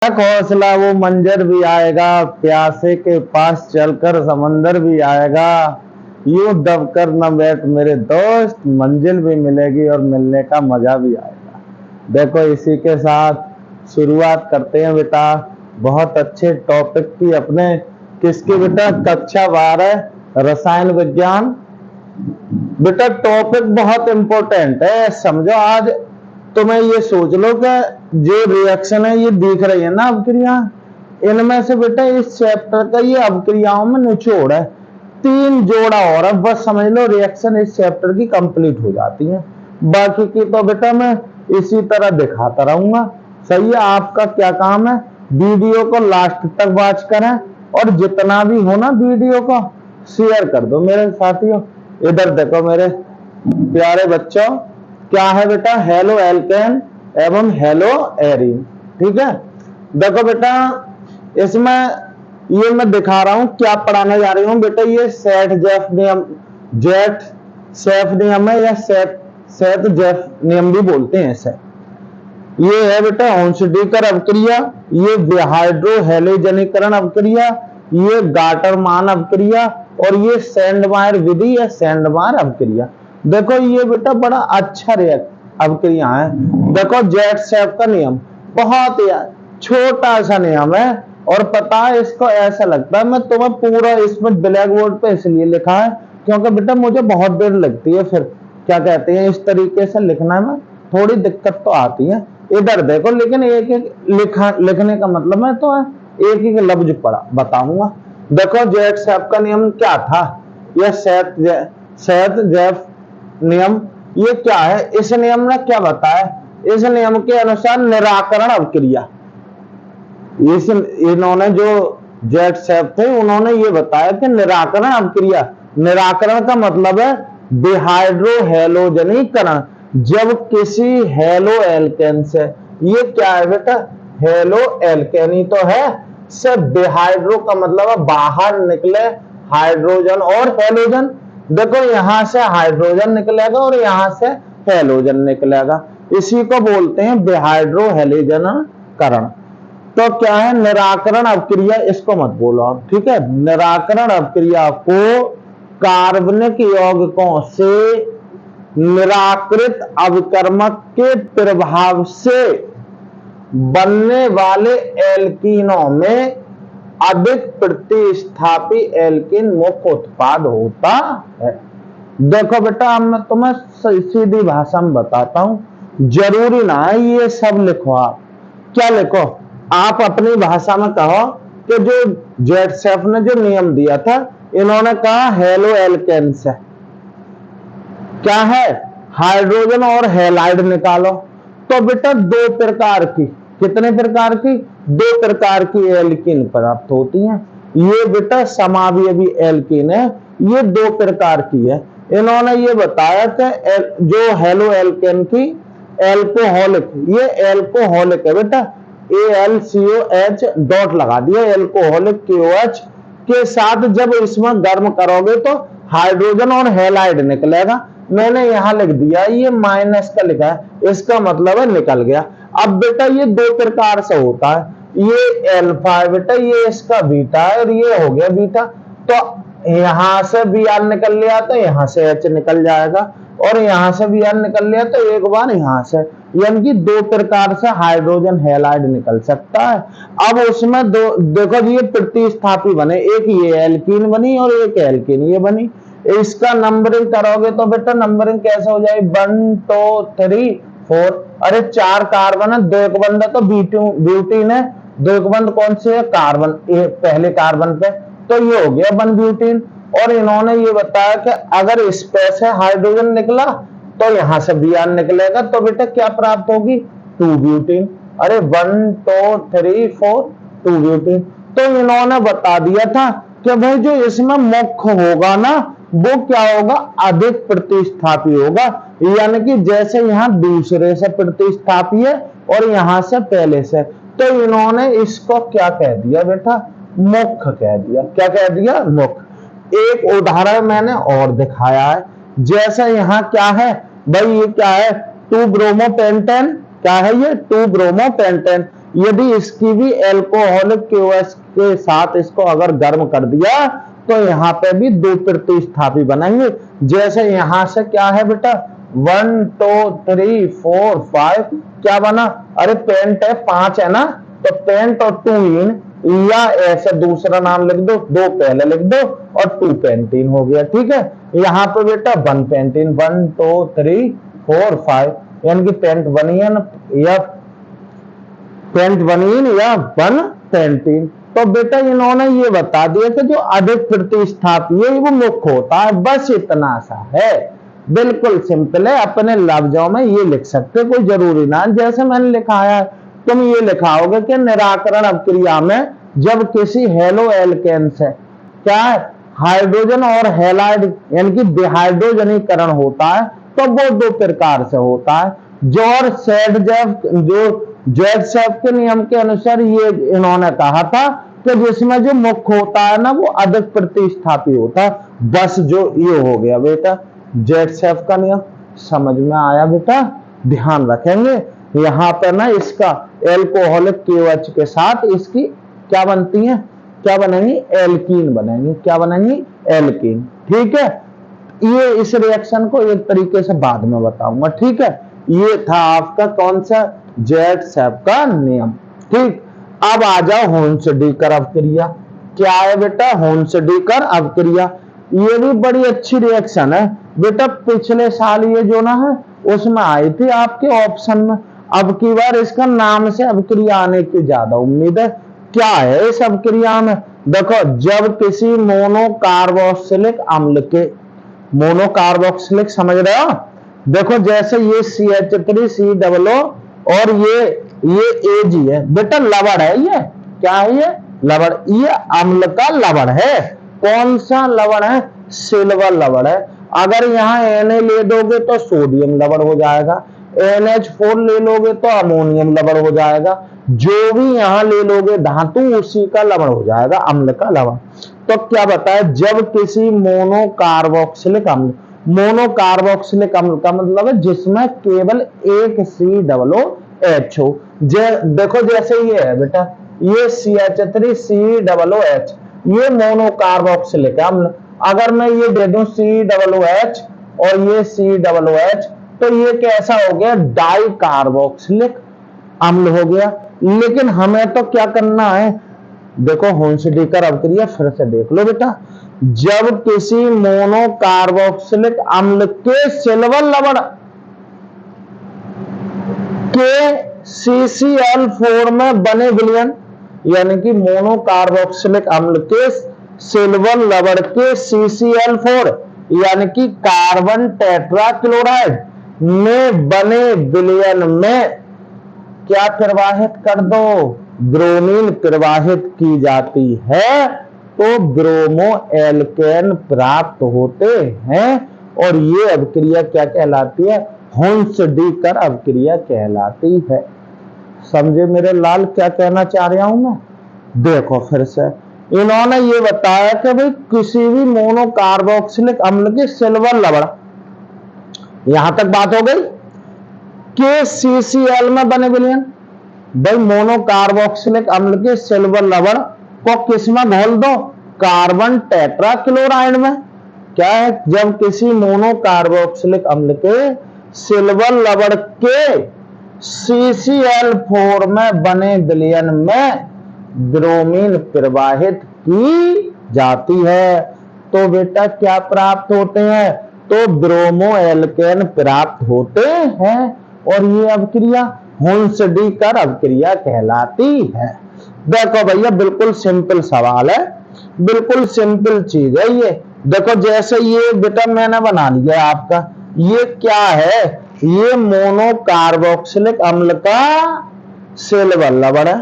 हौसला वो मंजर भी आएगा, प्यासे के पास चलकर समंदर भी आएगा। यूं दबकर न बैठ मेरे दोस्त, मंजिल भी मिलेगी और मिलने का मजा भी आएगा। देखो इसी के साथ शुरुआत करते हैं बेटा बहुत अच्छे टॉपिक की अपने। किसकी बेटा? कक्षा 12 रसायन विज्ञान। बेटा टॉपिक बहुत इंपॉर्टेंट है, समझो। आज तुम्हें ये सोच लो कि जो रिएक्शन है ये दिख रही है ना अवक्रिया, इनमें से बेटा इस चैप्टर का ये अवक्रियाओं में निचोड़ है। 3 जोड़ा और है, बस समझ लो रिएक्शन इस चैप्टर की कंप्लीट हो जाती है। बाकी की तो बेटा मैं इसी तरह दिखाता रहूंगा। सही है। आपका क्या काम है? वीडियो को लास्ट तक वॉच करें और जितना भी हो ना वीडियो को शेयर कर दो मेरे साथियों। इधर देखो मेरे प्यारे बच्चों, क्या है बेटा? हेलो एल्केन एवं हेलो एरीन। ठीक है। देखो बेटा इसमें ये मैं दिखा रहा हूं क्या पढ़ाने जा रही हूं बेटा। ये सेट-जेफ नियम, जेट-सेफ नियम है या सेट-जेफ नियम भी बोलते हैं इसे। ये है बेटा ओंसडीकर अवक्रिया, ये विहाइड्रोहेलोजनीकरण अवक्रिया, ये गाटरमान अवक्रिया और ये सैंडमायर विधि या सैंडमायर अवक्रिया। देखो ये बेटा बड़ा अच्छा अवक्रिया है। देखो जेट-सेफ का नियम बहुत ही छोटा सा नियम है और पता है इसको ऐसा लगता है मैं तुम्हें पूरा इसमें ब्लैक बोर्ड पे इसलिए लिखा है क्योंकि बेटा मुझे बहुत देर लगती है, फिर क्या कहते हैं इस तरीके से लिखने में थोड़ी दिक्कत तो आती है। इधर देखो लेकिन एक एक लिखने का मतलब है तो एक एक लफ्ज पढ़ा बताऊंगा। देखो जेट-सेफ का नियम क्या था? यह सेट-जेफ नियम ये क्या है? इस नियम ने क्या बताया? इस नियम के अनुसार निराकरण अवक्रिया, इन्होंने जो जेट-सेफ थे उन्होंने ये बताया कि निराकरण अवक्रिया, निराकरण का मतलब है डिहाइड्रोहेलोजनीकरण। जब किसी हेलो एल्केन से, ये क्या है बेटा? हेलो एल्केन ही तो है, से डिहाइड्रो का मतलब है बाहर निकले हाइड्रोजन और हेलोजन। देखो यहां से हाइड्रोजन निकलेगा और यहां से हेलोजन निकलेगा, इसी को बोलते हैं डिहाइड्रोहेलोजनीकरण। तो क्या है निराकरण अवक्रिया? इसको मत बोलो आप, ठीक है। निराकरण अवक्रिया को कार्बनिक यौगिकों से निराकृत अवकर्मक के प्रभाव से बनने वाले एल्कीनों में अधिक प्रतिस्थापी एल्कीन मुख्य उत्पाद होता है। देखो बेटा अब मैं तुम्हें सीधी भाषा में बताता हूं, जरूरी ना है ये सब लिखो। आप क्या लिखो? आप अपनी भाषा में कहो कि जो जेट-सेफ ने जो नियम दिया था, इन्होंने कहा हेलो एल्केन से क्या है हाइड्रोजन और हैलाइड निकालो। तो बेटा 2 प्रकार की, कितने प्रकार की? 2 प्रकार की एल्कीन प्राप्त होती हैं। ये बेटा समावयवी एल्कीन है, ये 2 प्रकार की है। इन्होंने ये बताया कि जो हेलो एल्केन की एल्कोहलिक, ये एल्कोहलिक है बेटा, AlCOH डॉट लगा दिया, एल्कोहलिक KOH के साथ जब इसमें गर्म करोगे तो हाइड्रोजन और हैलाइड निकलेगा। मैंने यहां लिख दिया, ये माइनस का लिखा है, इसका मतलब है निकल गया। अब बेटा ये 2 प्रकार से होता है, ये अल्फा है बेटा, ये इसका बीटा है और ये हो गया बीटा। तो यहां से Br निकल लिया तो यहां से H निकल जाएगा और यहां से Br निकल लिया तो एक बार यहां से, यानी कि 2 प्रकार से हाइड्रोजन हैलाइड निकल सकता है। अब उसमें देखो ये प्रतिस्थापी बने, एक ये एल्कीन बनी और एक एल्कीन ये बनी। इसका नंबरिंग करोगे तो बेटा नंबरिंग कैसे हो जाए? 1 2 3 4। अरे 4 कार्बन है, 2 एक बंद है तो ब्यूटीन है, 2 एक बंद कौन से है? कार्बन, पहले कार्बन पे, तो ये हो गया 1 ब्यूटीन। और इन्होंने ये बताया कि अगर इस पे से हाइड्रोजन निकला तो यहां से Br निकलेगा तो बेटा क्या प्राप्त होगी? 2 ब्यूटीन। अरे 1 2 3 4 2 ब्यूटीन। तो इन्होंने बता दिया था कि भाई जो इसमें मुख्य होगा ना वो क्या होगा? अधिक प्रतिस्थापी होगा, यानी कि जैसे यहां दूसरे से प्रतिस्थापी है और यहां से पहले से, तो इन्होंने इसको क्या कह दिया बेटा? मुख्य कह दिया। क्या कह दिया? मुख्य। एक उदाहरण मैंने और दिखाया है, जैसे यहां क्या है भाई, ये क्या है? 2 ब्रोमोपेंटेन। क्या है ये? 2 ब्रोमोपेंटेन। यदि इसकी भी एल्कोहलिक KOH के साथ इसको अगर गर्म कर दिया तो यहाँ पे भी 2 प्रतिस्थापी बनेंगे। जैसे यहां से क्या है बेटा 1 2 3 4 5 क्या बना, अरे पेंट है 5 है ना, तो पेंट और 2 इन, या ऐसे दूसरा नाम लिख दो, 2 पहले लिख दो और 2 पेंटीन हो गया। ठीक है, यहाँ पे बेटा 1 पेंटीन 1 2 3 4 5 यानी कि पेंट बनियन या पेंट बनियन या 1 पेंटीन। तो बेटा इन्होंने ये बता दिया कि जो अधिक प्रतिस्थापी है वो मुख्य होता है, बस इतना सा है, बिल्कुल सिंपल है। अपने लफ्जों में ये लिख सकते, कोई जरूरी ना जैसे मैंने लिखा है तुम ये लिखाओगे कि निराकरण अभिक्रिया में जब किसी हेलो एल्केन से क्या है हाइड्रोजन और हैलाइड यानी कि डिहाइड्रोजनीकरण होता है तो वो 2 प्रकार से होता है। जोर्डसेफ के नियम के अनुसार ये इन्होंने कहा था कि जिसमें जो मुख्य होता है ना वो अधिक प्रतिस्थापी होता है, बस जो ये हो गया बेटा जोर्डसेफ का नियम। समझ में आया बेटा, ध्यान रखेंगे यहाँ पर ना इसका एल्कोहलिक KOH के साथ इसकी क्या बनती है, क्या बनेंगी, एल्कीन बनेंगी। क्या बनेंगी, एल्कीन। ठीक है, ये इस रिएक्शन को एक तरीके से बाद में बताऊंगा। ठीक है, ये था आपका कौन सा, जोर्डसेफ का नियम। ठीक, अब आ जाओ होन्सडीकर अभिक्रिया। क्या है बेटा, होन्सडीकर अभिक्रिया। ये भी बड़ी अच्छी रिएक्शन है बेटा, पिछले साल ये जो ना है उसमें आई थी आपके ऑप्शन में। अब की बार इसका नाम से अभिक्रिया आने की ज्यादा उम्मीद है। क्या है इस अभिक्रिया में, देखो जब किसी मोनोकार्बोक्सिलिक अम्ल के, मोनोकार्बोक्सिलिक समझ रहे हो, देखो जैसे ये CH3COO और ये AG है बेटा, लवण है ये, क्या है ये, लवण। ये अम्ल का लवण है। कौन सा लवण है, सिल्वर लवण है। अगर यहाँ Na ले दोगे तो सोडियम लवण हो जाएगा, NH4 ले लोगे तो अमोनियम लवण हो जाएगा, जो भी यहाँ ले लोगे धातु उसी का लवण हो जाएगा, अम्ल का लवण। तो क्या बताया, जब किसी मोनोकार्बोक्सिलिक अम्ल, मोनोकार्बोक्सिलिक अम्ल का मतलब है जिसमें केवल एक COOH हो। देखो जैसे ये है बेटा, ये CH3COOH, ये मोनोकार्बोक्सिलिक अम्ल। अगर मैं ये दे दूं COOH और ये COOH तो ये कैसा हो गया, डाई कार्बोक्सिलिक अम्ल हो गया। लेकिन हमें तो क्या करना है, देखो होन्सडीकर अभिक्रिया फिर से देख लो बेटा, जब किसी मोनोकार्बोक्सिलिक अम्ल के सिल्वर लवण के CCl4 में बने विलयन, यानी कि मोनोकार्बोक्सिलिक अम्ल के सिल्वर लवण के CCl4 यानी कि कार्बन टेट्राक्लोराइड में बने विलयन में क्या प्रवाहित कर दो, ब्रोमीन प्रवाहित की जाती है तो ब्रोमो एल्केन प्राप्त होते हैं। और ये अभिक्रिया क्या कहलाती है, होन्सडीकर अभिक्रिया कहलाती है। समझे मेरे लाल क्या कहना चाह रहा हूं मैं। देखो फिर से इन्होंने ये बताया कि भाई किसी भी मोनोकार्बोक्सिलिक अम्ल के सिल्वर लवण, यहां तक बात हो गई, के CCl में बने विलयन, भाई मोनोकार्बोक्सिलिक अम्ल के सिल्वर लवण को किस में घोल दो, कार्बन टेट्राक्लोराइड में। क्या है, जब किसी मोनोकार्बोक्सिलिक अम्ल के सिल्वर लवण के CCl4 में बने विलयन में ब्रोमीन प्रवाहित की जाती है तो बेटा क्या प्राप्त होते हैं, तो ब्रोमो एल्केन प्राप्त होते हैं। और ये अभिक्रिया होन्सडीकर अभिक्रिया कहलाती है। देखो भैया बिल्कुल सिंपल सवाल है, बिल्कुल सिंपल चीज है ये। देखो जैसे ये बेटा मैंने बना लिया आपका, ये क्या है, ये मोनोकार्बोक्सिलिक अम्ल का सिल्वर लवण है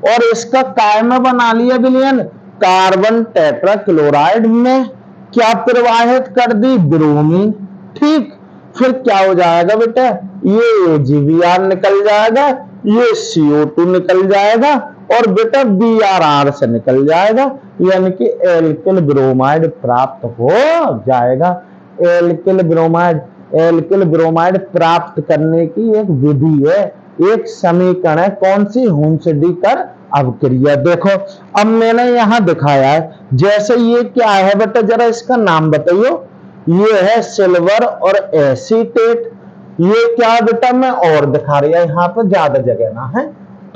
और इसका काय में बना लिया विलयन, कार्बन टेट्राक्लोराइड में क्या प्रवाहित कर दी, ब्रोमीन। ठीक, फिर क्या हो जाएगा बेटा, ये AgBr निकल जाएगा, ये CO2 निकल जाएगा और बेटा BrR से निकल जाएगा, यानी कि एल्किल ब्रोमाइड प्राप्त हो जाएगा। एल्किल ब्रोमाइड प्राप्त करने की एक विधि है, एक समीकरण है, कौन सी, हुंसडीकर अवक्रिया। देखो अब मैंने यहां दिखाया है, जैसे ये क्या है बेटा, जरा इसका नाम बताइयो। ये है सिल्वर और एसीटेट। ये क्या बेटा, मैं और दिखा रही है, यहाँ पर ज्यादा जगह ना है,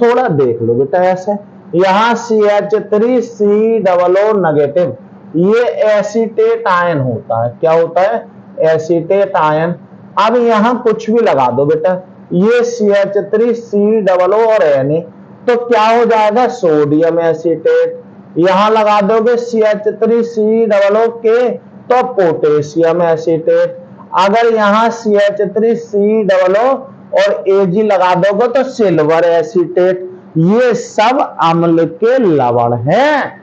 थोड़ा देख लो बेटा। ऐसे यहाँ CH3COO नेगेटिव, ये एसीटेट आयन होता है। क्या होता है, एसीटेट आयन। अब यहाँ कुछ भी लगा दो बेटा, ये CH3COO और Na, तो क्या हो जाएगा, सोडियम एसीटेट। यहां लगा दोगे CH3COO के, तो पोटेशियम एसीटेट। अगर यहाँ CH3COO और Ag लगा दोगे तो सिल्वर एसीटेट। ये सब अम्ल के लवण हैं,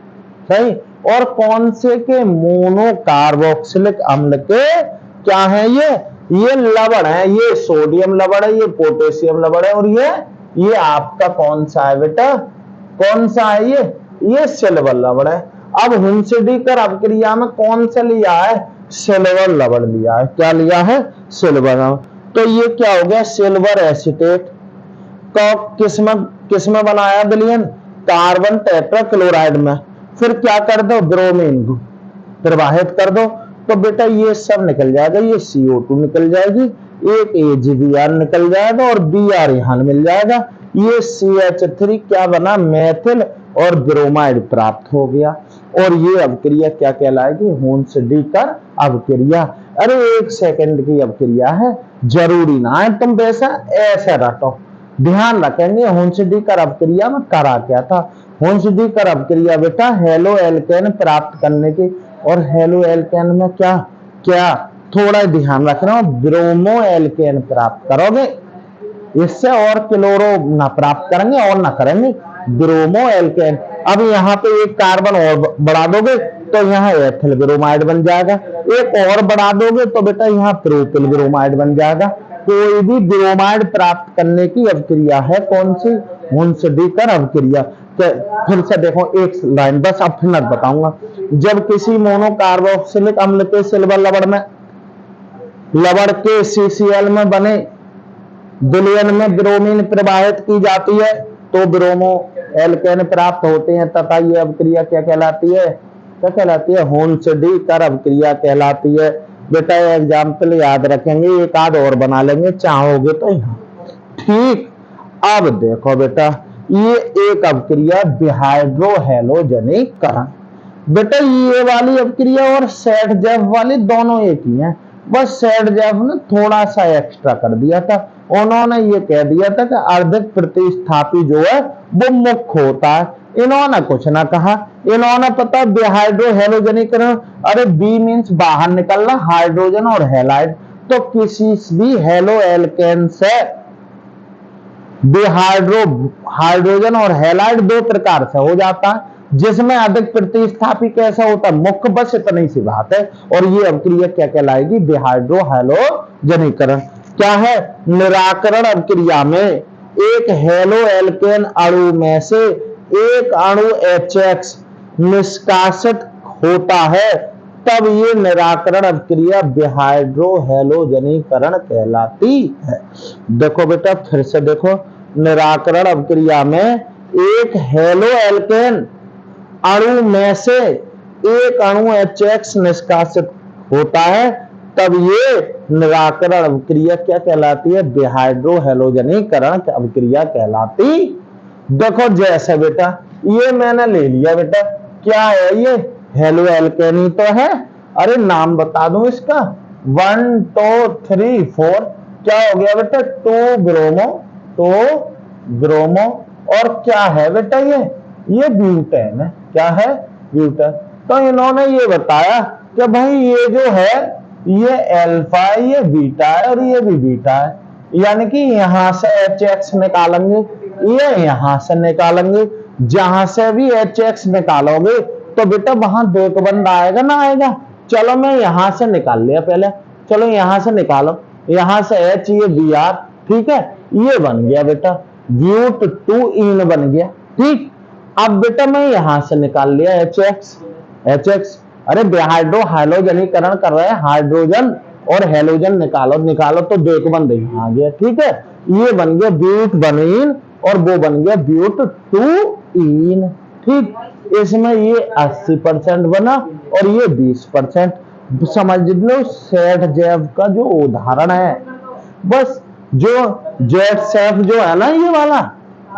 सही। और कौन से के, मोनो कार्बोक्सिलिक अम्ल के क्या है, ये लवण है। ये सोडियम लवण है, ये पोटेशियम लवण है, और ये आपका कौन सा है बेटा, कौन सा है, ये सिल्वर लवण है। अब हुंसडीकर अवक्रिया में कौन सा लिया है, सिल्वर लवण लिया है। क्या लिया है, सिल्वर लवण। तो ये क्या हो गया, सिल्वर एसीटेट को किसमें बनाया विलयन, कार्बन टेट्राक्लोराइड में। फिर क्या कर दो, ब्रोमीन प्रवाहित कर दो, तो बेटा ये सब निकल जाएगा, ये CO2 निकल जाएगी, एक AgBr निकल जाएगा और Br यहां मिल जाएगा। ये CH3 क्या बना, मेथिल और ब्रोमाइड प्राप्त हो गया। और ये अवक्रिया क्या कहलाएगी, हुंसडीकर अवक्रिया। अरे 1 सेकंड की अवक्रिया है, जरूरी ना है तुम वैसा ऐसे रटो, ध्यान रखेंगे। हुंसडीकर अवक्रिया में करा क्या था, हुंसडीकर अवक्रिया बेटा हेलो एल्केन प्राप्त करने की। और हेलो एल्केन में क्या क्या, थोड़ा ध्यान रखना, ब्रोमो एल्केन प्राप्त करोगे, इससे और क्लोरो ना प्राप्त करेंगे और ना करेंगे, ब्रोमो एल्केन। अब यहाँ पे एक कार्बन और बढ़ा दोगे तो यहाँ एथिल ब्रोमाइड बन जाएगा, एक और बढ़ा दोगे तो बेटा यहाँ प्रोपिल ब्रोमाइड बन जाएगा। कोई भी ब्रोमाइड प्राप्त करने की अवक्रिया है कौन सी, हुंसडीकर अवक्रिया। फिर से देखो एक लाइन बस, अब फिर बताऊंगा। जब किसी मोनो कार्बोक्सिलिक अम्ल के सिल्वर लवण के CCl में बने विलयन में ब्रोमीन प्रवाहित की जाती है तो ब्रोमो एल्केन प्राप्त होते हैं, तथा ये अवक्रिया क्या कहलाती है, क्या कहलाती है, हुंसडीकर अवक्रिया कहलाती है। बेटा एग्जाम्पल याद रखेंगे, एक आध और बना लेंगे चाहोगे तो यहाँ, ठीक। अब देखो बेटा, ये एक अवक्रिया डिहाइड्रोहैलोजनीकरण। बेटा ये वाली अवक्रिया और सेट-जेफ वाली दोनों एक ही हैं, बस सेट-जेफ ने थोड़ा सा एक्स्ट्रा कर दिया था। उन्होंने ये कह दिया था कि अर्धक प्रतिस्थापी जो है वो मुख्य होता है, इन्होंने कुछ ना कहा। इन्होंने पता डिहाइड्रोहैलोजनीकरण, अरे बी मीन्स बाहर निकलना, हाइड्रोजन और हैलाइड, तो किसी भी हेलो एल्केन से हाइड्रोजन और हैलाइड दो प्रकार से हो जाता है, जिसमें अधिक प्रतिस्थापी कैसा होता है, मुख्य, बस इतनी सी बात है। और ये अवक्रिया क्या कहलाएगी, डिहाइड्रोहैलोजनीकरण। क्या है, निराकरण अवक्रिया में एक हेलो एल्केन अणु में से एक अणु HX निष्कासित होता है, तब ये निराकरण अवक्रिया डिहाइड्रोहैलोजनीकरण कहलाती है। देखो बेटा फिर से देखो, निराकरण अवक्रिया में एक हेलो एल्केन अणु में से एक अणु HX निष्कासित होता है, तब ये निराकरण अवक्रिया क्या कहलाती है, डिहाइड्रोहैलोजनीकरण अवक्रिया कहलाती। देखो जैसे बेटा ये मैंने ले लिया बेटा, क्या है ये, हेलो एल्केन ही तो है। अरे नाम बता दूं इसका, 1 2 3 4, क्या हो गया बेटा, 2 ब्रोमो और क्या है बेटा, ये ब्यूटेन है। क्या है, ब्यूटेन। तो इन्होंने ये बताया कि भाई ये जो है ये अल्फा है, ये बीटा है और ये भी बीटा है, यानी कि यहां से HX निकालेंगे, ये यहां से निकालेंगे, जहां से भी HX निकालोगे तो बेटा वहां दो बंद आएगा ना आएगा। चलो मैं यहां से निकाल लिया पहले, चलो यहां से निकालो, यहां से H, ये Br, ठीक है, ये बन गया बेटा ब्यूट 2 इन बन गया, ठीक। अब बेटा मैं यहां से निकाल लिया HX। अरे डिहाइड्रोहैलोजनीकरण कर रहे हैं, हाइड्रोजन और हैलोजन निकालो तो दो बंद यहां आ गया, ठीक है। ये बन गया ब्यूट बनीन और वो बन गया ब्यूट टू इन। ठीक, इसमें ये 80% बना और ये 20%। समझ लो सेठ जेफ का जो उदाहरण है। बस जो जेट सेफ जो है ना, ये वाला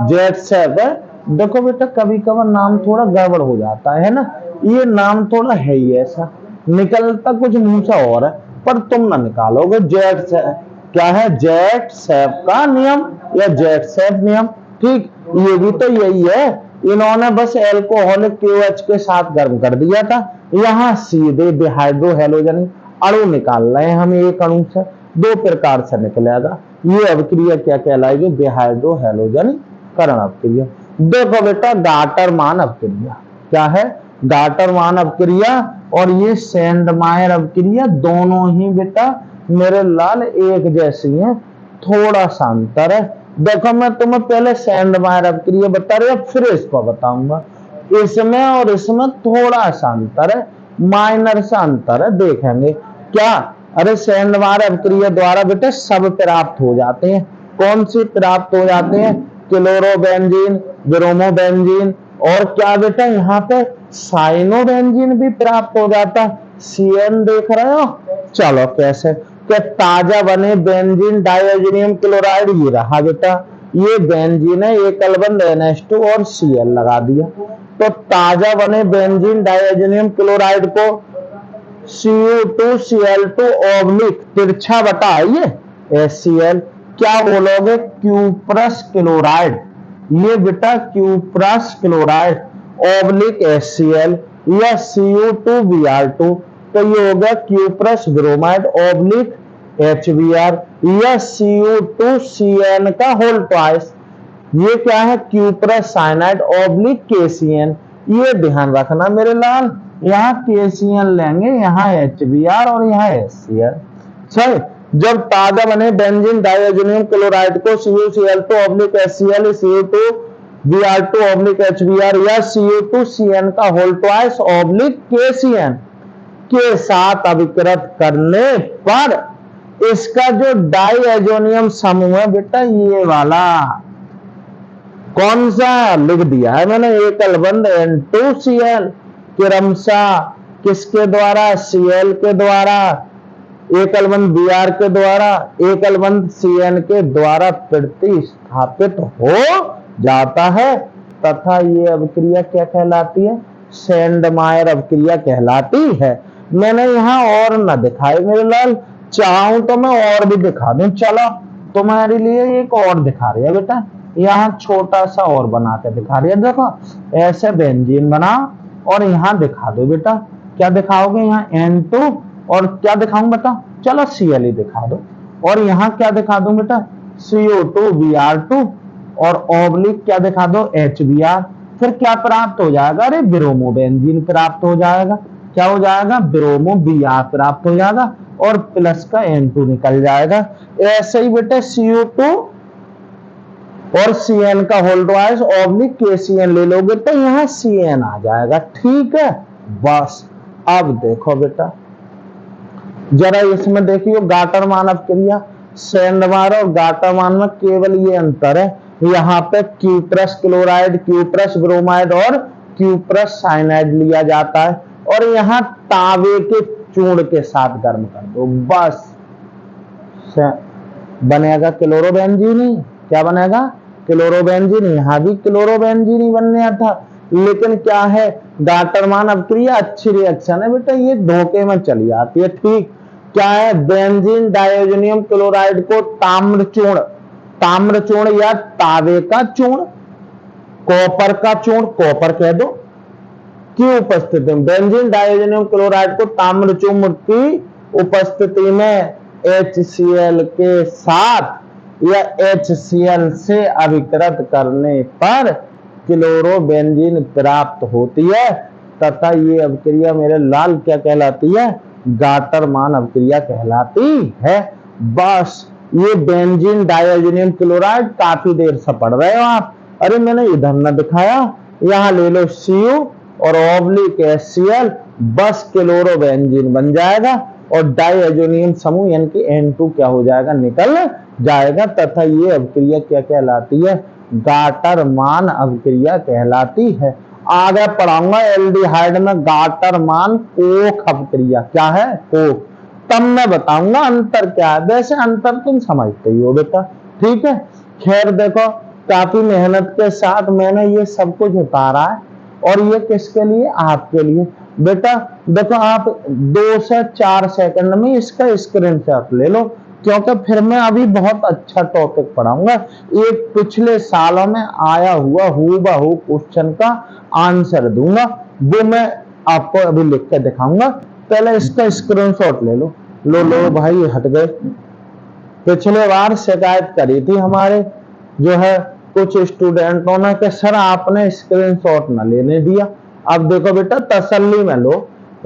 जेट सेफ है, देखो बेटा कभी कभार नाम थोड़ा गड़बड़ हो जाता है ना, ये नाम थोड़ा है ही ऐसा, निकलता कुछ मुंह से और है, पर तुम ना निकालोगे जेट सेफ क्या है, जेट सेफ का नियम या जेट सेफ नियम। ठीक, ये भी तो यही है, इन्होंने बस एल्कोहलिक क्यूएच के साथ गर्म कर दिया था, यहाँ सीधे डिहाइड्रो हेलोजन अणु निकाल रहे हैं हम एक अणु से, दो प्रकार से निकलेगा। ये अभिक्रिया क्या कहलाएगी, डिहाइड्रो हेलोजन करण अभिक्रिया। देखो बेटा गाटरमान अभिक्रिया क्या है, गाटरमान अभिक्रिया और ये सेंडमायर अभिक्रिया दोनों ही बेटा मेरे लाल एक जैसी हैं, थोड़ा सा अंतर है। देखो मैं तुम्हें पहले सेंडमायर अभिक्रिया बता रहा, फिर इसको बताऊंगा। इसमें और इसमें थोड़ा सा अंतर है, माइनर सा अंतर है, देखेंगे क्या। अरे सेंडमायर अभिक्रिया द्वारा बेटे सब प्राप्त हो जाते हैं। कौन सी प्राप्त हो जाते हैं, क्लोरोबेंजीन, ब्रोमोबेंजीन और क्या बेटा यहाँ पे साइनोबेंजीन भी प्राप्त हो जाता है। CN देख रहे हो, चलो कैसे कि ताजा बने बेंजीन डाइऑक्सिनियम क्लोराइड, ये रहा बेटा, ये बेंजीन है, एक कलबंद NH2 और Cl लगा दिया। तो ताजा बने बेंजीन डाइऑक्सिनियम क्लोराइड को Cu2Cl2 ओब्लिक तिरछा बटा ये HCl क्या बोलोगे, क्यूप्रस क्लोराइड, ये बेटा क्यूप्रस क्लोराइड ओब्लिक HCl या Cu2Br2, तो ये हो गया क्यूप्रस ब्रोमाइड ओब्लिक HBr या Cu2CN का होल ट्वाइस, ये क्या है क्यूप्रस साइनाइड ओब्लिक KCN। ये ध्यान रखना मेरे लाल, यहाँ KCN लेंगे, यहाँ HBr और यहाँ HCl। सही, जब ताजा बने बेंजीन डाइऑक्सिनियम क्लोराइड को CuCl2 oblique HCl, Cu2Br2 oblique HBr या Cu2CN का होल ट्वाइस ओब्लिक KCN के साथ अभिकृत करने पर इसका जो डाइएजोनियम समूह है बेटा, ये वाला कौन सा लिख दिया है मैंने, एकलबंद N2Cl क्रमशः किसके द्वारा, Cl के द्वारा, एकलबंद Br के द्वारा, एकलबंद CN के द्वारा प्रतिस्थापित हो जाता है तथा ये अभिक्रिया क्या कहलाती है, सेंडमायर अभिक्रिया कहलाती है। मैंने यहाँ और न दिखाए मेरे लाल, चाहूं तो मैं और भी दिखा दूं, चलो तुम्हारे लिए एक और दिखा रही है बेटा, यहाँ छोटा सा और बना के दिखा रही है। देखो ऐसे बेंजीन बना और यहाँ दिखा दो बेटा, क्या दिखाओगे, यहाँ N2 और क्या दिखाऊं बेटा, चलो Cl ही दिखा दो, और यहाँ क्या दिखा दूं बेटा, Cu2Br2 और ओब्लिक क्या दिखा दो, HBr। फिर क्या प्राप्त हो जाएगा, अरे ब्रोमोबेंजीन प्राप्त हो जाएगा, क्या हो जाएगा, ब्रोमो Br प्राप्त हो जाएगा और प्लस का N2 निकल जाएगा। ऐसे ही बेटे Cu2 और Cn का होल ट्वाइस ओब्लिक KCN ले लोगे तो यहाँ Cn आ जाएगा। ठीक है, बस अब देखो बेटा जरा इसमें देखियो गाटरमान अभिक्रिया, सेंडमायर और गाटरमान में केवल ये अंतर है, यहाँ पे क्यूप्रस क्लोराइड, क्यूप्रस ब्रोमाइड और क्यूप्रस साइनाइड लिया जाता है और यहाँ तांबे के चूर्ण के साथ गर्म कर दो, बस बनेगा क्लोरोबेंजीन ही। क्या बनेगा, क्लोरोबेंजीन। यहाँ भी क्लोरोबेंजीन ही बनने था, लेकिन क्या है गाटरमान अभिक्रिया अच्छी रिएक्शन है बेटा, ये धोखे में चली जाती है। ठीक, क्या है, बेंजीन डाइऑक्सिनियम क्लोराइड को ताम्र चूर्ण या तांबे का चूर्ण, कॉपर का चूर्ण, कॉपर कह दो की उपस्थिति में, बेंजीन डाइऑक्सिनियम क्लोराइड को ताम्र चूर्ण की उपस्थिति में HCl के साथ या HCl से अभिकृत करने पर क्लोरोबेंजीन प्राप्त होती है तथा ये अभिक्रिया मेरे लाल क्या कहलाती है, गाटरमान अभिक्रिया कहलाती है। बस ये बेंजीन डाइऑक्सिनियम क्लोराइड काफी देर से पढ़ रहे हो आप, अरे मैंने इधर न दिखाया, यहाँ ले लो Cu और ओब्लिक HCl, बस क्लोरोबेंजीन बन जाएगा और डाइऑक्सिनियम समूह यानी कि N2 क्या हो जाएगा, निकल जाएगा तथा ये अभिक्रिया क्या कहलाती है? गाटरमान अभिक्रिया कहलाती है। आगे पढ़ाऊंगा एल्डिहाइड में गाटरमान कोक अभिक्रिया क्या है? कोक। तब मैं बताऊंगा अंतर क्या है। वैसे अंतर तुम समझते ही हो बेटा, ठीक है। खैर देखो, काफी मेहनत के साथ मैंने ये सब कुछ उतारा है, और ये किसके लिए? आपके लिए। बेटा देखो, आप 2 से 4 सेकंड में इसका स्क्रीनशॉट ले लो, क्योंकि फिर मैं अभी बहुत अच्छा टॉपिक पढ़ाऊंगा। एक पिछले सालों में आया हुआ हूबहू क्वेश्चन का आंसर दूंगा, वो मैं आपको अभी लिख के दिखाऊंगा। पहले इसका स्क्रीनशॉट ले लो। लो भाई, हट गए। पिछले बार शिकायत करी थी हमारे जो है कुछ स्टूडेंटों ने कि सर आपने स्क्रीनशॉट ना लेने दिया। अब देखो बेटा, तसल्ली में लो,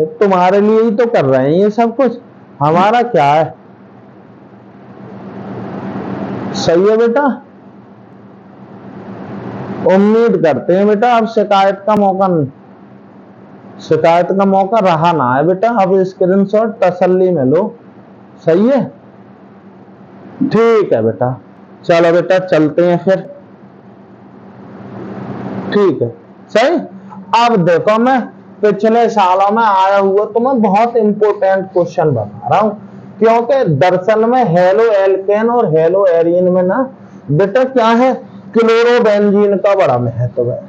तुम्हारे लिए ही तो कर रहे हैं ये सब कुछ, हमारा क्या है। सही है बेटा, उम्मीद करते हैं बेटा अब शिकायत का मौका रहा ना है बेटा। अब स्क्रीनशॉट तसल्ली में लो, सही है, ठीक है बेटा। चलो बेटा चलते हैं फिर, ठीक है, सही। अब देखो, मैं पिछले सालों में आया हुआ तुम्हें बहुत इंपॉर्टेंट क्वेश्चन बता रहा हूं, क्योंकि दरअसल में हेलो एल्केन और हेलो एरिन में ना बेटा क्या है, क्लोरोबेंजीन का बड़ा महत्व है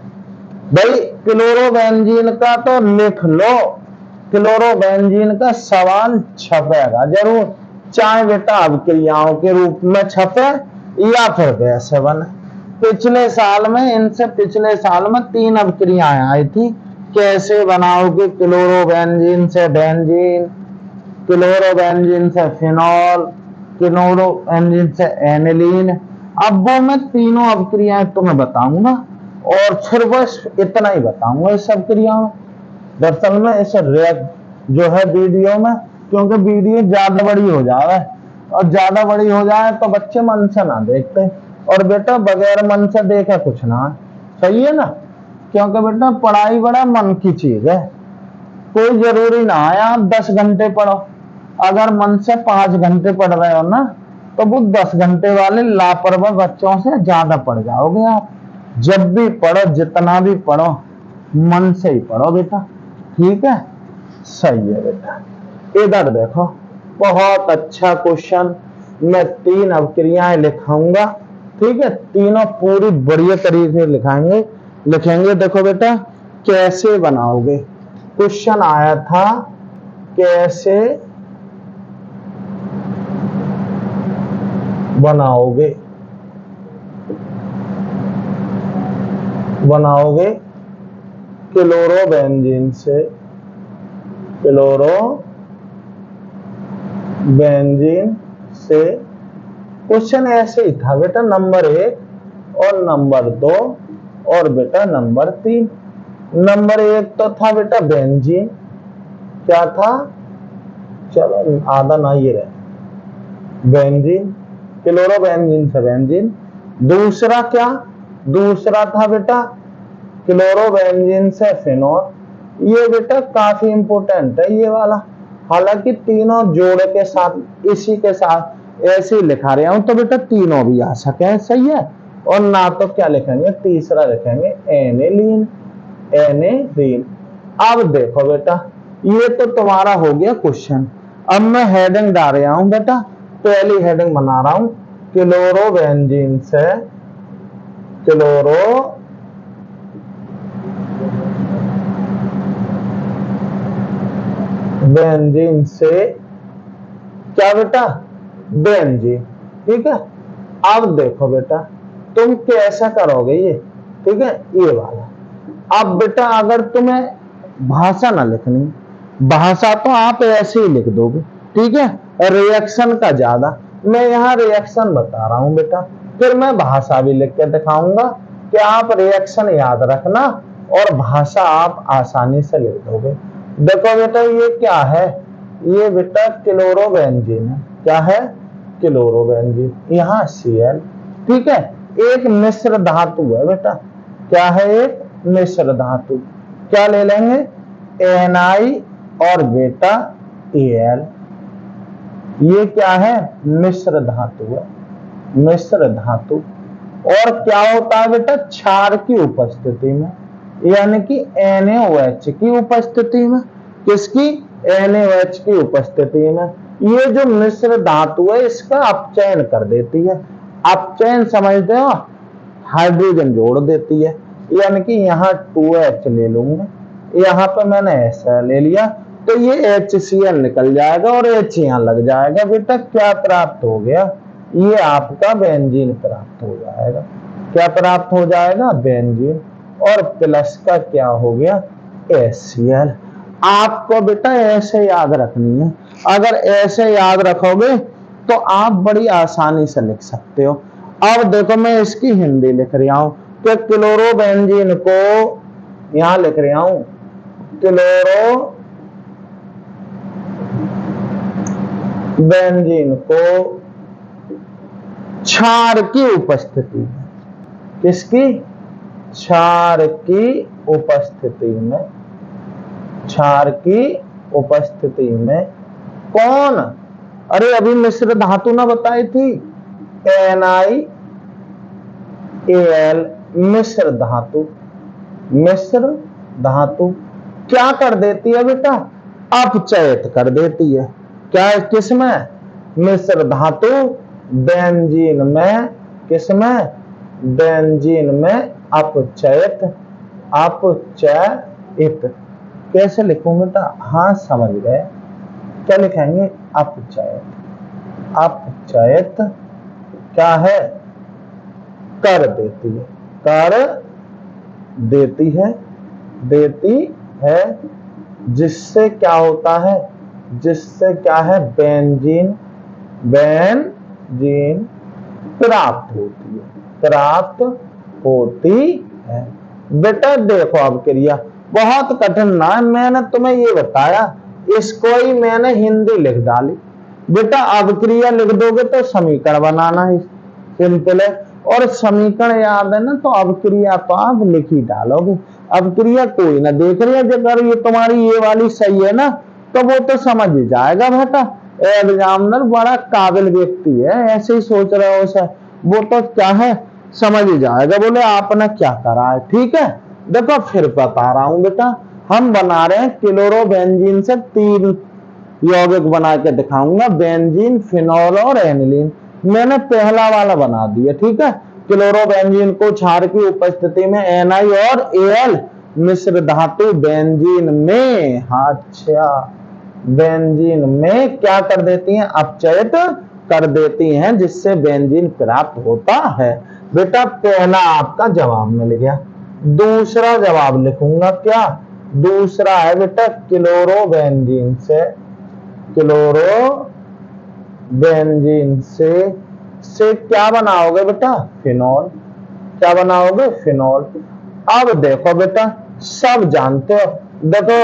भाई। क्लोरोबेंजीन का तो लिख लो, क्लोरोबेंजीन का सवाल छपेगा जरूर, चाहे बेटा अभिक्रियाओं के रूप में छपे या फिर वैसे बने। पिछले साल में 3 अभिक्रियाएं आई थी। कैसे बनाओगे? क्लोरोबेंजीन से बेंजीन, क्लोरोबेंजीन से फिनॉल, क्लोरोबेंजीन से एनिलीन। अब वो मैं तीनों अभिक्रियाएं तुम्हें बताऊंगा, और फिर बस इतना ही बताऊंगा इस अभिक्रियाओं। दरअसल में इस जो है वीडियो में, क्योंकि वीडियो ज्यादा बड़ी हो जाए, और ज्यादा बड़ी हो जाए तो बच्चे मन से ना देखते, और बेटा बगैर मन से देखे कुछ ना, सही है ना। क्योंकि बेटा पढ़ाई बड़ा मन की चीज है, कोई जरूरी ना है आप 10 घंटे पढ़ो। अगर मन से 5 घंटे पढ़ रहे हो ना, तो वो 10 घंटे वाले लापरवाह बच्चों से ज्यादा पढ़ जाओगे आप। जब भी पढ़ो, जितना भी पढ़ो, मन से ही पढ़ो बेटा, ठीक है, सही है बेटा। इधर देखो, बहुत अच्छा क्वेश्चन, मैं 3 अभिक्रियाएं लिखाऊंगा, ठीक है, तीनों पूरी बढ़िया तरीके से लिखेंगे। देखो बेटा, कैसे बनाओगे? क्वेश्चन आया था कैसे बनाओगे क्लोरोबेंजीन से क्वेश्चन ऐसे ही था बेटा, नंबर 1 और नंबर 2 और बेटा नंबर 3। नंबर 1 तो था बेटा बेंजीन, क्या था? चलो आधा ना ये रहे, बेंजीन, क्लोरोबेंजीन से बेंजीन। दूसरा क्या? दूसरा था बेटा क्लोरोबेंजीन से फिनॉल। ये बेटा काफी इंपॉर्टेंट है ये वाला, हालांकि तीनों जोड़े के साथ इसी के साथ ऐसे ही लिखा रहा हूं, तो बेटा तीनों भी आ सके, सही है। और ना तो क्या लिखेंगे, तीसरा लिखेंगे एनिलीन। अब देखो बेटा, ये तो तुम्हारा हो गया क्वेश्चन। अब मैं हेडिंग डाल रहा हूं बेटा, पहली हेडिंग बना रहा हूं, क्लोरोबेंजीन से क्या बेटा? बेंजीन, ठीक है। अब देखो बेटा, तुम कैसा करोगे ये, ठीक है, ये वाला। अब बेटा अगर तुम्हें भाषा ना लिखनी, भाषा तो आप ऐसे ही लिख दोगे, ठीक है। रिएक्शन का ज्यादा, मैं यहाँ रिएक्शन बता रहा हूं बेटा, फिर मैं भाषा भी लिख के दिखाऊंगा कि आप रिएक्शन याद रखना और भाषा आप आसानी से लिख दोगे। देखो बेटा, ये क्या है? ये बेटा क्लोरोबेंजीन है। क्या है? क्लोरोबेंजीन, यहाँ Cl, ठीक है। एक मिश्र धातु है बेटा, क्या है? एक मिश्र धातु। क्या ले लेंगे? Na और बेटा Al। ये क्या है? मिश्र धातु है, मिश्र धातु। और क्या होता है बेटा, क्षार की उपस्थिति में, यानी कि NaOH की उपस्थिति में। किसकी? NaOH की उपस्थिति में ये जो मिश्र धातु है इसका अपचयन कर देती है। अपचयन समझते हो, हाइड्रोजन जोड़ देती है, यानी कि यहाँ 2H ले लूंगा, यहाँ पे मैंने ऐसा ले लिया तो ये HCl निकल जाएगा और H यहाँ लग जाएगा। बेटा क्या प्राप्त हो गया, ये आपका बेंजीन प्राप्त हो जाएगा। क्या प्राप्त हो जाएगा? बेंजीन। और प्लस का क्या हो गया? HCl। आपको बेटा ऐसे याद रखनी है, अगर ऐसे याद रखोगे तो आप बड़ी आसानी से लिख सकते हो। अब देखो मैं इसकी हिंदी लिख रहा हूं तो क्लोरोबेंजीन को यहां लिख रहा हूं, क्लोरोबेंजीन को क्षार की उपस्थिति में, किसकी? क्षार की उपस्थिति में, क्षार की उपस्थिति में कौन? अरे अभी मिश्र धातु ना बताई थी, NiAl मिश्र धातु। मिश्र धातु क्या कर देती है बेटा? अपचयित कर देती है। क्या? किसमें? मिश्र धातु बेंजीन में। किसमें? बेंजीन में अपचयित। अपचयित कैसे लिखूं बेटा? हाँ समझ गए, क्या लिखेंगे? अपचयित। अपचयित क्या है? कर देती है, कर देती है, देती है, जिससे क्या होता है? जिससे क्या है? बेंजीन, बेंजीन प्राप्त होती है, प्राप्त होती है। बेटा देखो अब क्रिया बहुत कठिन ना है, मैंने तुम्हें ये बताया, इसको ही मैंने हिंदी लिख डाली। बेटा अब क्रिया लिख दोगे तो समीकरण बनाना है, सिंपल है। और समीकरण याद है ना तो अब क्रिया तो आप लिख ही डालोगे। अब क्रिया कोई ना देख रही है, अगर ये तुम्हारी ये वाली सही है ना तो वो तो समझ ही जाएगा बेटा। एग्जामिनर बड़ा काबिल व्यक्ति है, ऐसे ही सोच रहे हो उसे, वो तो क्या है समझ ही जाएगा, बोले आपने क्या करा है। ठीक है, देखो फिर बता रहा हूं बेटा, हम बना रहे हैं क्लोरोबेंजीन से 3 यौगिक बना के दिखाऊंगा, बेंजीन, फिनोल और एनिलीन। मैंने पहला वाला बना दिया। ठीक है, क्लोरोबेंजीन को क्षार की उपस्थिति में Ni और Al मिश्र धातु बेंजीन में, अच्छा बेंजीन में क्या कर देती हैं? अपचयित कर देती हैं, जिससे बेंजीन प्राप्त होता है। बेटा पहला आपका जवाब मिल गया। दूसरा जवाब लिखूंगा, क्या दूसरा है बेटा? क्लोरोबेंजीन से, क्लोरोबेंजीन से क्या बनाओगे बेटा? फिनॉल। क्या बनाओगे? फिनॉल। अब देखो बेटा सब जानते हो, देखो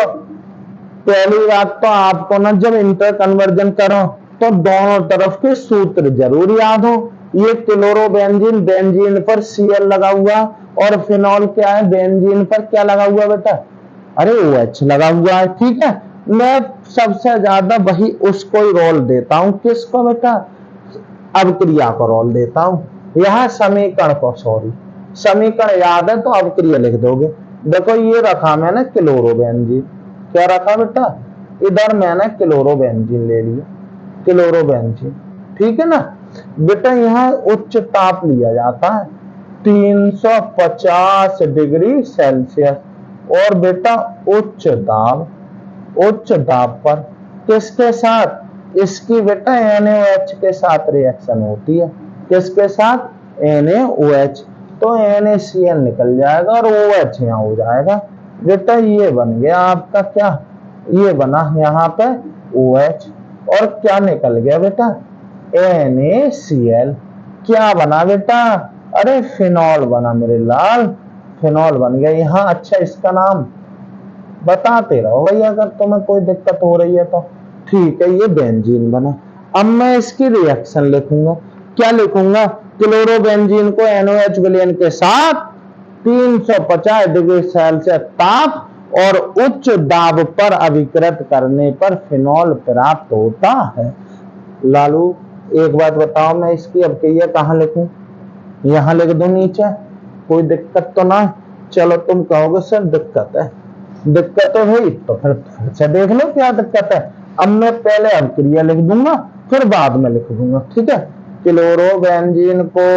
पहली बात तो आपको ना जब इंटर कन्वर्जन करो तो दोनों तरफ के सूत्र जरूर याद हो। ये क्लोरोबेंजीन, बेंजीन पर Cl लगा हुआ, और फिनॉल क्या है? बेंजीन पर क्या लगा हुआ बेटा? अरे OH लगा हुआ है। ठीक है, मैं सबसे ज्यादा वही उसको ही रोल देता हूं। किसको बेटा? अवक्रिया को रोल देता हूं। यह समीकरण को, सॉरी समीकरण याद है तो अवक्रिया लिख दोगे। देखो ये रखा मैंने क्लोरोबेंजीन, क्या रखा बेटा? इधर मैंने क्लोरोबेंजीन ले लिया, क्लोरोबेंजीन। ठीक है ना बेटा, यहाँ उच्च ताप लिया जाता है 350 डिग्री सेल्सियस, और बेटा उच्च दाब पर किसके साथ? इसकी बेटा NaOH के साथ रिएक्शन होती है। किसके साथ? NaOH। तो NaCl निकल जाएगा और OH यहाँ हो जाएगा। बेटा ये बन गया आपका क्या? ये बना यहाँ पे OH, और क्या निकल गया बेटा? NaCl। क्या बना बेटा? अरे फिनॉल बना मेरे लाल, फिनॉल बन गया यहाँ। अच्छा इसका नाम बताते रहो भैया अगर तुम्हें कोई दिक्कत हो रही है तो। ठीक है, ये बेंजीन बना। अब मैं इसकी रिएक्शन लिखूंगा, क्या लिखूंगा? क्लोरोबेंजीन को NaOH विलयन के साथ 350 डिग्री सेल्सियस ताप और उच्च दाब पर अभिकृत करने पर फिनॉल प्राप्त होता है। लालू एक बात बताओ, मैं इसकी अवक्रिया कहाँ लिखूं? यहां लिख दूं नीचे? कोई दिक्कत तो ना? चलो तुम कहोगे सर दिक्कत है। दिक्कत है भाई, तो फिर से देख लो क्या दिक्कत है। अब मैं पहले अवक्रिया लिख दूंगा, फिर बाद में लिख दूंगा, ठीक है। क्लोरोबेंजीन को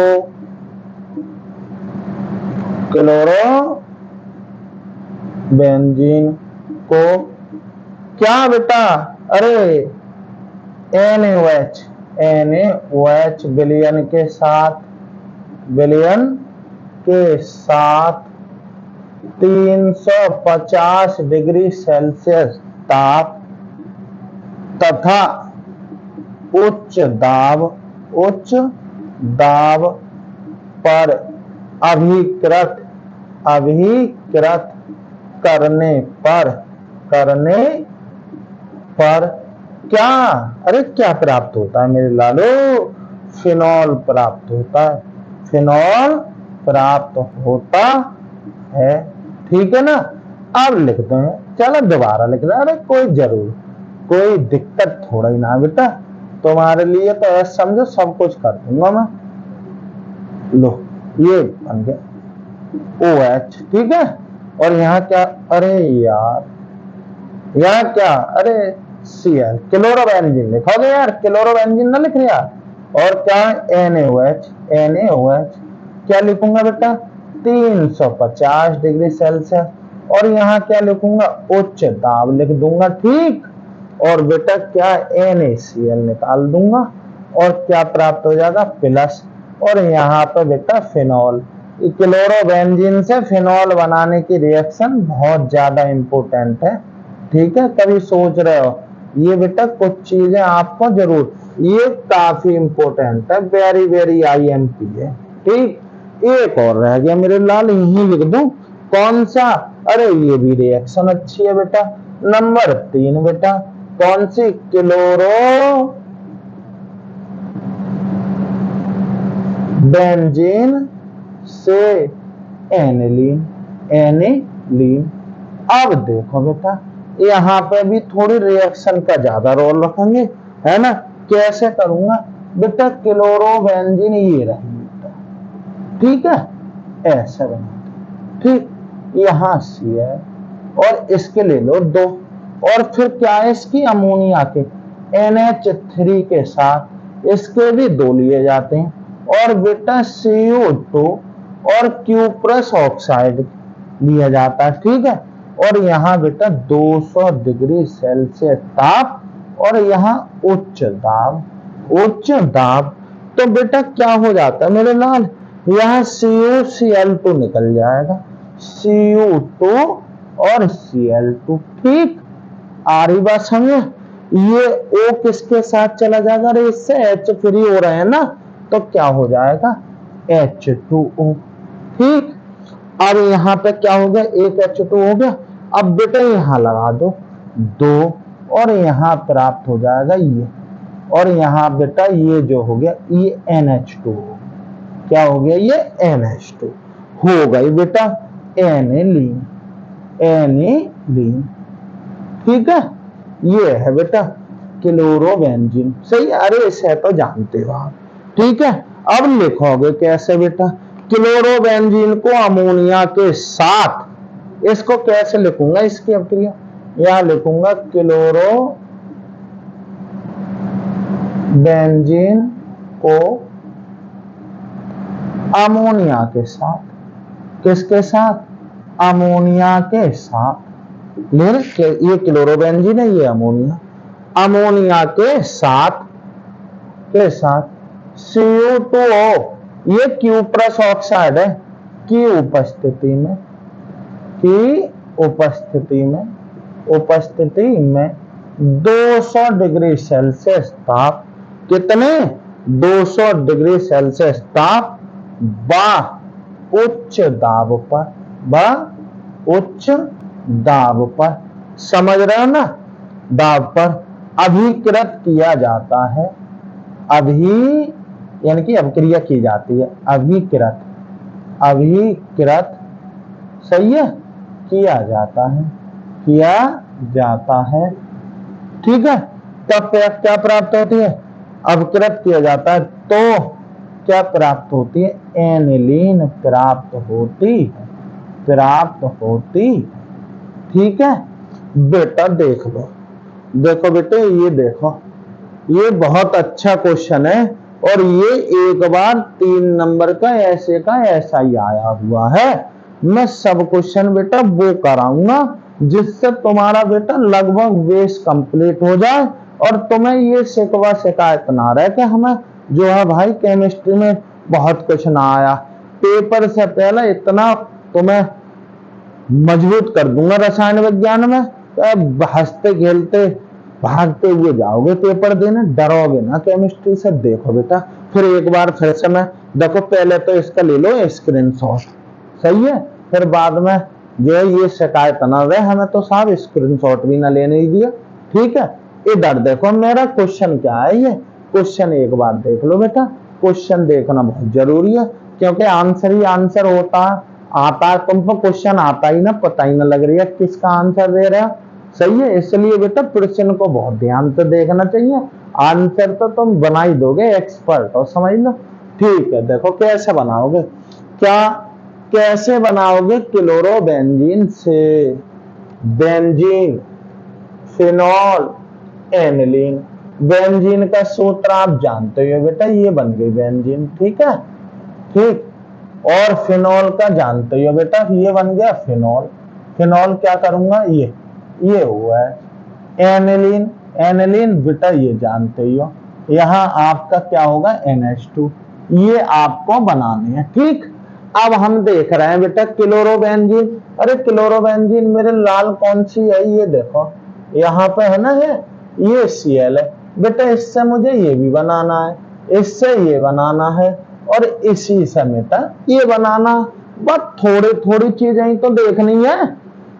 क्या बेटा? अरे NaOH विलयन के साथ 350 डिग्री सेल्सियस ताप तथा उच्च दाब पर अभिकृत करने पर क्या? अरे क्या प्राप्त होता है मेरे लालो? फिनॉल प्राप्त होता है। फिनॉल प्राप्त होता है, ठीक है ना। अब लिखते हैं, चलो दोबारा लिख रहे हैं। अरे कोई दिक्कत थोड़ा ही ना बेटा, तुम्हारे लिए तो ऐसा समझो सब कुछ कर दूंगा मैं। लो ये बन गया OH, ठीक है। और यहाँ क्या? अरे यार यहाँ क्या? अरे Cl, क्लोरोबेंजीन लिखोगे यार, क्लोरोबेंजीन ना लिख रहे यार। और क्या? NaOH क्या लिखूंगा बेटा? 350 डिग्री सेल्सियस। और यहाँ क्या लिखूंगा? उच्च दाब लिख दूंगा, ठीक। और बेटा क्या? NaCl निकाल दूंगा। और क्या प्राप्त हो जाएगा? प्लस। और यहाँ पे बेटा फिनॉल। क्लोरोबेंजीन से फिनॉल बनाने की रिएक्शन बहुत ज्यादा इंपॉर्टेंट है, ठीक है। कभी सोच रहे हो ये बेटा कुछ चीजें आपको जरूर, ये काफी इंपॉर्टेंट है, वेरी IMP है, ठीक। एक और रह गया मेरे लाल, यही लिख दूं। कौन सा? अरे ये भी रिएक्शन अच्छी है बेटा, नंबर 3 बेटा। कौन सी? क्लोरोबेंजीन से एनिलीन। अब देखो बेटा, यहाँ पे भी थोड़ी रिएक्शन का ज्यादा रोल रखेंगे, है ना। कैसे करूंगा बेटा? क्लोरोबेंजीन ये रही बेटा, ठीक है, ऐसे बना, ठीक। यहाँ Cl और इसके ले लो 2। और फिर क्या है इसकी? अमोनिया के NH3 के साथ इसके भी 2 लिए जाते हैं। और बेटा CO2 और क्यूप्रस ऑक्साइड लिया जाता है, ठीक है। और यहाँ बेटा 200 डिग्री सेल्सियस ताप और यहाँ उच्च दाब। तो बेटा क्या हो जाता है मेरे लाल? यहाँ CuCl2 निकल जाएगा, CO2 और Cl2, ठीक। आ रही बात समझे? ये O किसके साथ चला जाएगा? अरे इससे H फ्री हो रहे हैं ना, तो क्या हो जाएगा? H2O, ठीक। अब यहाँ पे क्या हो गया? एक H2 हो गया। अब बेटा यहाँ लगा दो 2 और यहाँ प्राप्त हो जाएगा ये। और यहाँ बेटा ये जो हो गया ये NH2, क्या हो गया? ये NH2 हो गई बेटा एनिलीन, ठीक है। ये है बेटा क्लोरोबेंजीन, सही। अरे इसे तो जानते हो आप, ठीक है। अब लिखोगे कैसे बेटा? क्लोरोबेंजीन को अमोनिया के साथ, इसको कैसे लिखूंगा इसकी अवक्रिया? यहां लिखूंगा क्लोरोबेंजीन को अमोनिया के साथ, किसके साथ? अमोनिया के साथ। ये क्लोरोबेंजीन है, ये अमोनिया के साथ CO2O, ये क्यूप्रस ऑक्साइड है, की उपस्थिति में 200 डिग्री सेल्सियस ताप, कितने? 200 डिग्री सेल्सियस ताप उच्च दाब पर, समझ रहे हो ना, दाब पर अभिकृत किया जाता है। यानी कि अभिक्रिया की जाती है, अभिकृत, सही है, किया जाता है, ठीक है। तब क्या प्राप्त होती है? अपकृत किया जाता है तो क्या प्राप्त होती है? एनिलीन प्राप्त होती। ठीक है बेटा, देख लो, देखो बेटे, ये देखो, ये बहुत अच्छा क्वेश्चन है और ये एक बार 3 नंबर का ऐसे का ऐसा ही आया हुआ है। मैं सब क्वेश्चन बेटा वो कराऊंगा जिससे तुम्हारा बेटा लगभग बेस कंप्लीट हो जाए और तुम्हें ये शिकवा शिकायत ना रहे कि हमें जो है भाई केमिस्ट्री में बहुत कुछ ना आया। पेपर से पहले इतना तुम्हें मजबूत कर दूंगा रसायन विज्ञान में, हंसते खेलते भागते हुए जाओगे पेपर देने, डरोगे ना केमिस्ट्री से। देखो बेटा, फिर एक बार फिर से मैं देखो, पहले तो इसका ले लो स्क्रीनशॉट, सही है, फिर बाद में जो है ये शिकायत ना रहे हमें तो साहब स्क्रीनशॉट भी ना लेने दिया। ठीक है, इधर देखो मेरा क्वेश्चन क्या है, ये क्वेश्चन एक बार देख लो बेटा। क्वेश्चन देखना बहुत जरूरी है क्योंकि आंसर ही आंसर होता आता है, तुमको क्वेश्चन आता ही ना, पता ही ना लग रही है किसका आंसर दे रहे हो। सही है, इसलिए बेटा प्रश्न को बहुत ध्यान से देखना चाहिए, आंसर तो तुम बना ही दोगे, एक्सपर्ट हो, समझ लो। ठीक है, देखो कैसे बनाओगे, कैसे बनाओगे क्लोरोबेंजीन से बेंजीन, फिनॉल, एनिलीन। बेंजीन का सूत्र आप जानते हो बेटा, ये बन गई बेंजीन, ठीक है, ठीक। और फिनॉल का जानते हो बेटा, ये बन गया फिनॉल। फिनॉल क्या करूंगा, ये हुआ है एनिलीन। एनिलीन बेटा ये जानते हो, यहां आपका क्या होगा NH2, ये आपको बनाने हैं। ठीक, अब हम देख रहे हैं बेटा क्लोरोबेंजीन। अरे क्लोरोबेंजीन मेरे लाल कौन सी है, ये देखो यहाँ पे है ना, ये Cl है बेटा, इससे मुझे ये भी बनाना है, इससे ये बनाना है और इसी से बेटा ये बनाना। बस थोड़ी थोड़ी चीजें ही तो देखनी है।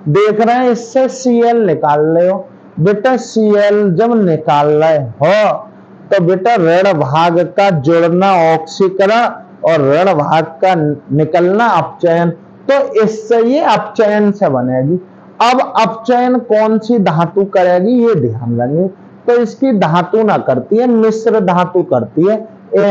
देख रहे हैं, इससे Cl निकाल ले हो बेटा, Cl जब निकाल रहे हो तो बेटा ऋण भाग का जुड़ना ऑक्सीकरण और ऋण भाग का निकलना अपचयन, तो इससे ये अपचयन से बनेगी। अब अपचयन कौन सी धातु करेगी ये ध्यान रखेंगे, तो इसकी धातु ना करती है, मिश्र धातु करती है,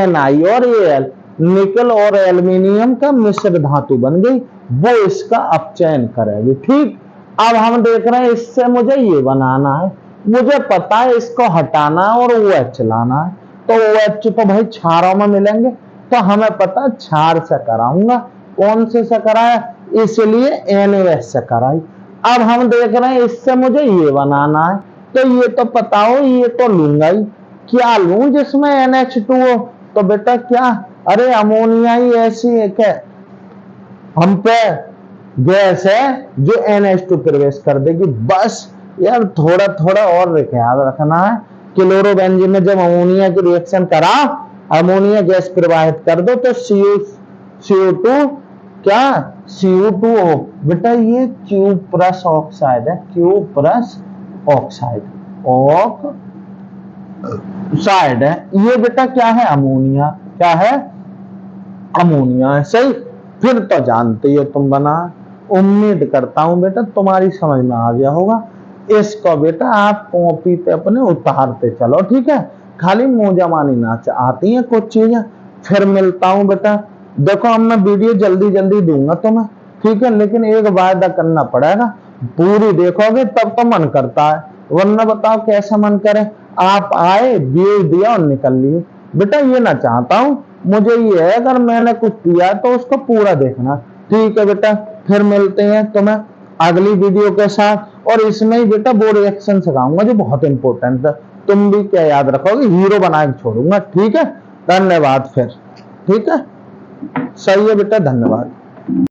Na और Al, निकल और एल्यूमिनियम का मिश्र धातु बन गई, वो इसका अपचयन करेगी। ठीक, अब हम देख रहे हैं इससे मुझे ये बनाना है, मुझे पता है इसको हटाना और OH लाना है, तो OH तो भाई क्षारों में मिलेंगे, तो हमें पता क्षार से कराऊंगा। कौन से कराया, इसलिए NaOH से कराई। अब हम देख रहे हैं इससे मुझे ये बनाना है, तो ये तो पता हो, ये तो लूंगा ही। क्या लूं जिसमें NH2 हो, तो बेटा क्या, अरे अमोनिया ही ऐसी एक है हम पे गैस है जो NH2 प्रवेश कर देगी। बस यार थोड़ा थोड़ा और याद रखना है, क्लोरोबेंजीन में जब अमोनिया की रिएक्शन करा, अमोनिया गैस प्रवाहित कर दो तो CO2 क्या, CO2 हो बेटा, ये क्यूप्रस ऑक्साइड है, क्यूप्रस ऑक्साइड है, ये बेटा क्या है, अमोनिया, क्या है, अमोनिया है। सही, फिर तो जानते हो तुम बना। उम्मीद करता हूं बेटा तुम्हारी समझ में आ गया होगा। इसको बेटा आप कॉपी पे अपने उतारते चलो, ठीक है, खाली मुंह जमानी ना आती है कुछ चीजें। फिर मिलता हूं बेटा, देखो अब मैं वीडियो जल्दी जल्दी दूंगा तुम्हें, ठीक है, लेकिन एक वायदा करना पड़ेगा, पूरी देखोगे तब तो मन करता है, वरना बताओ कैसा मन करे, आप आए भेज दिया और निकल लिए। बेटा ये ना चाहता हूं, मुझे ये है अगर मैंने कुछ दिया तो उसको पूरा देखना। ठीक है बेटा, फिर मिलते हैं तुम्हें अगली वीडियो के साथ, और इसमें ही बेटा वो रिएक्शन सिखाऊंगा जो बहुत इंपॉर्टेंट है, तुम भी क्या याद रखोगे, हीरो बना के छोड़ूंगा। ठीक है, धन्यवाद फिर, ठीक है, सही है बेटा, धन्यवाद।